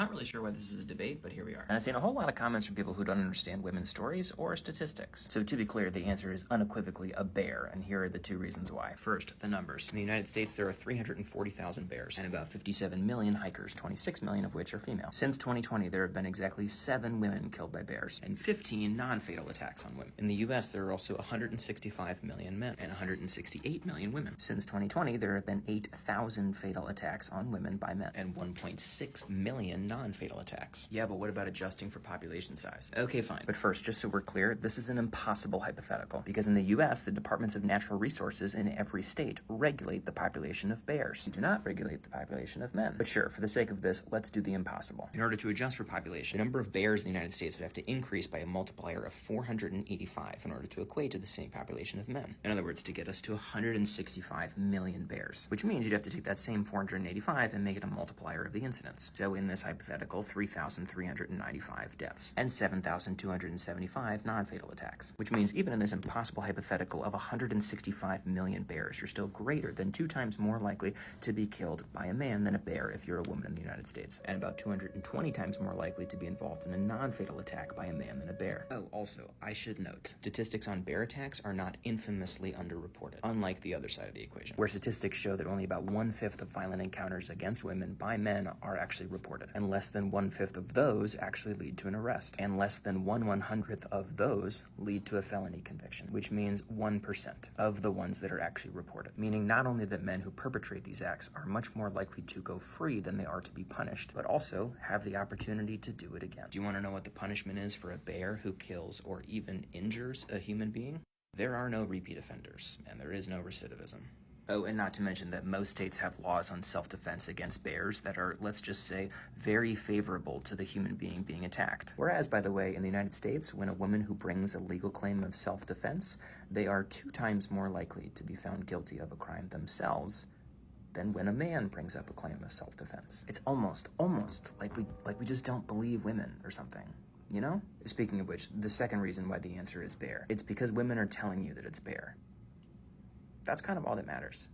Not really sure why this is a debate, but here we are. And I've seen a whole lot of comments from people who don't understand women's stories or statistics. So to be clear, the answer is unequivocally a bear, and here are the two reasons why. First, the numbers. In the United States, there are 340,000 bears and about 57 million hikers, 26 million of which are female. Since 2020, there have been exactly 7 women killed by bears and 15 non-fatal attacks on women. In the US, there are also 165 million men and 168 million women. Since 2020, there have been 8,000 fatal attacks on women by men and 1.6 million non-fatal attacks. Yeah, but what about adjusting for population size? Okay, fine. But first, just so we're clear, this is an impossible hypothetical because in the US, the Departments of Natural Resources in every state regulate the population of bears. They do not regulate the population of men. But sure, for the sake of this, let's do the impossible. In order to adjust for population, the number of bears in the United States would have to increase by a multiplier of 485 in order to equate to the same population of men. In other words, to get us to 165 million bears, which means you'd have to take that same 485 and make it a multiplier of the incidence. So in this hypothetical, 3,395 deaths and 7,275 non-fatal attacks, which means even in this impossible hypothetical of 165 million bears, you're still greater than 2 times more likely to be killed by a man than a bear if you're a woman in the United States, and about 220 times more likely to be involved in a non-fatal attack by a man than a bear. Oh, also, I should note, statistics on bear attacks are not infamously underreported, unlike the other side of the equation, where statistics show that only about 1/5 of violent encounters against women by men are actually reported, and less than 1/5 of those actually lead to an arrest, and less than 1/100th of those lead to a felony conviction, which means 1% of the ones that are actually reported, meaning not only that men who perpetrate these acts are much more likely to go free than they are to be punished, but also have the opportunity to do it again. Do you want to know what the punishment is for a bear who kills or even injures a human being? There are no repeat offenders, and there is no recidivism. Oh, and not to mention that most states have laws on self-defense against bears that are, let's just say, very favorable to the human being being attacked. Whereas, by the way, in the United States, when a woman who brings a legal claim of self-defense, they are 2 times more likely to be found guilty of a crime themselves than when a man brings up a claim of self-defense. It's almost like we just don't believe women or something. You know? Speaking of which, the second reason why the answer is bear, it's because women are telling you that it's bear. That's kind of all that matters.